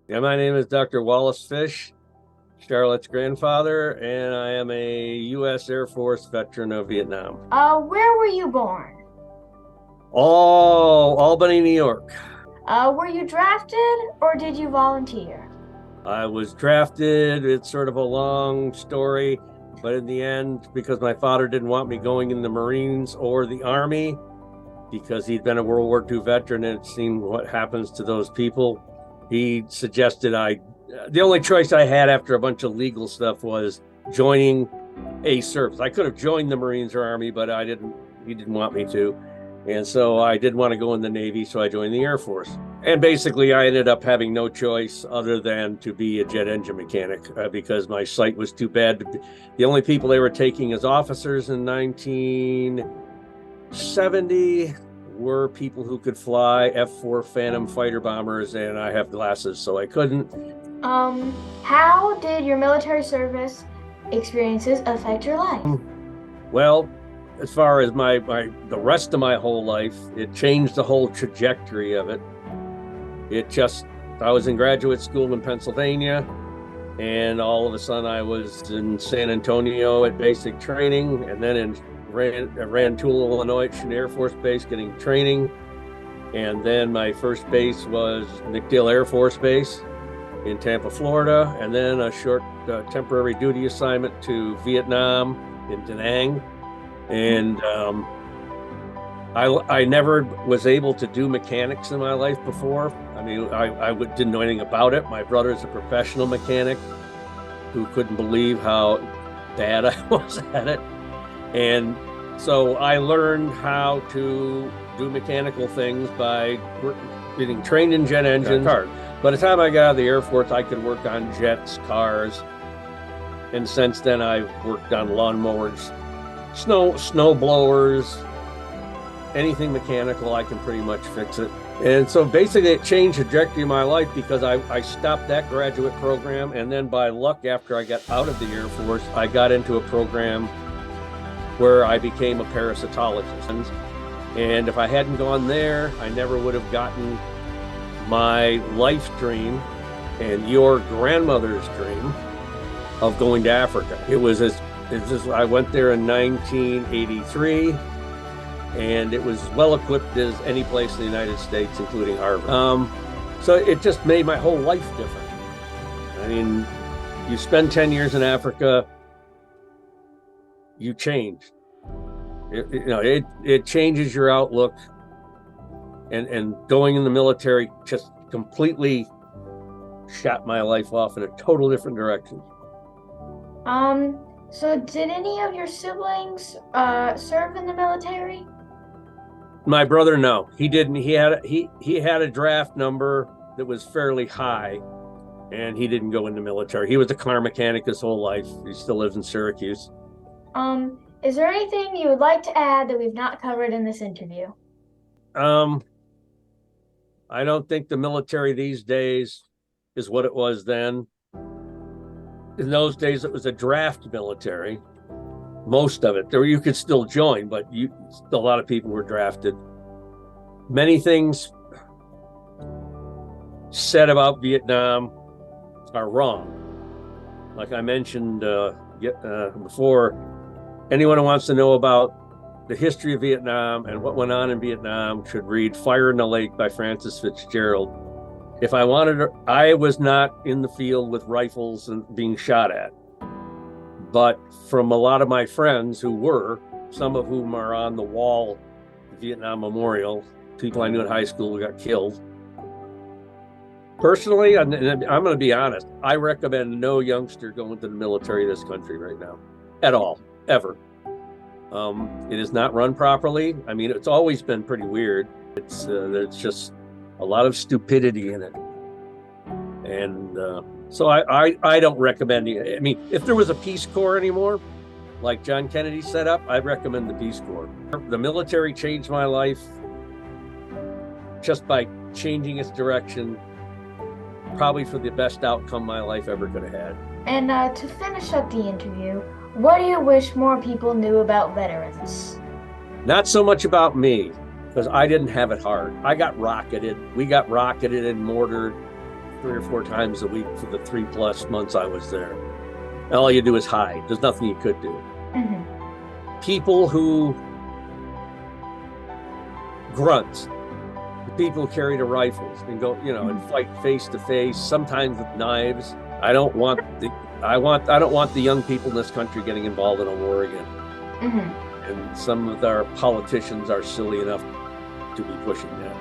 Yeah, my name is Dr. Wallace Fish, Charlotte's grandfather, and I am a U.S. Air Force veteran of Vietnam. Where were you born? Albany, New York. Were you drafted or did you volunteer? I was drafted. It's sort of a long story, but in the end, because my father didn't want me going in the Marines or the Army, because he'd been a World War II veteran and had seen what happens to those people, he suggested the only choice I had after a bunch of legal stuff was joining a service. I could have joined the Marines or Army, but he didn't want me to. And so I didn't want to go in the Navy, so I joined the Air Force. And basically, I ended up having no choice other than to be a jet engine mechanic because my sight was too bad. The only people they were taking as officers in 1970 were people who could fly F-4 Phantom fighter bombers, and I have glasses, so I couldn't. How did your military service experiences affect your life? Well, as far as the rest of my whole life, it changed the whole trajectory of it. I was in graduate school in Pennsylvania, and all of a sudden I was in San Antonio at basic training, and then in Rantoul, Illinois at Chinook Air Force Base getting training. And then my first base was MacDill Air Force Base in Tampa, Florida, and then a short temporary duty assignment to Vietnam in Da Nang. And I never was able to do mechanics in my life before. I mean, I didn't know anything about it. My brother's a professional mechanic who couldn't believe how bad I was at it. And so I learned how to do mechanical things by getting trained in jet engines. By the time I got out of the Air Force, I could work on jets, cars. And since then, I've worked on lawnmowers, snow blowers, anything mechanical, I can pretty much fix it. And so basically it changed the trajectory of my life because I stopped that graduate program. And then by luck, after I got out of the Air Force, I got into a program where I became a parasitologist. And if I hadn't gone there, I never would have gotten my life dream and your grandmother's dream of going to Africa. I went there in 1983, and it was as well equipped as any place in the United States, including Harvard. So it just made my whole life different. I mean, you spend 10 years in Africa, you change. It changes your outlook, and going in the military just completely shot my life off in a total different direction. So did any of your siblings serve in the military? My brother, no, he didn't. He had a draft number that was fairly high, and he didn't go in the military. He was a car mechanic his whole life. He still lives in Syracuse. Is there anything you would like to add that we've not covered in this interview? I don't think the military these days is what it was then. In those days, it was a draft military. Most of it, you could still join, but a lot of people were drafted. Many things said about Vietnam are wrong. Like I mentioned before, anyone who wants to know about the history of Vietnam and what went on in Vietnam should read Fire in the Lake by Francis Fitzgerald. If I was not in the field with rifles and being shot at. But from a lot of my friends who were, some of whom are on the wall, Vietnam Memorial, people I knew in high school who got killed. Personally, I'm going to be honest, I recommend no youngster going to the military of this country right now, at all, ever. It is not run properly. I mean, it's always been pretty weird. There's just a lot of stupidity in it. And so I don't recommend it. I mean, if there was a Peace Corps anymore, like John Kennedy set up, I'd recommend the Peace Corps. The military changed my life just by changing its direction, probably for the best outcome my life ever could have had. And to finish up the interview, what do you wish more people knew about veterans? Not so much about me, because I didn't have it hard. I got rocketed. We got rocketed and mortared 3 or 4 times a week for the 3+ months I was there. And all you do is hide. There's nothing you could do. People who grunts, the people who carry the rifles and go, and fight face to face, sometimes with knives. I don't want the young people in this country getting involved in a war again. And some of our politicians are silly enough to be pushing that.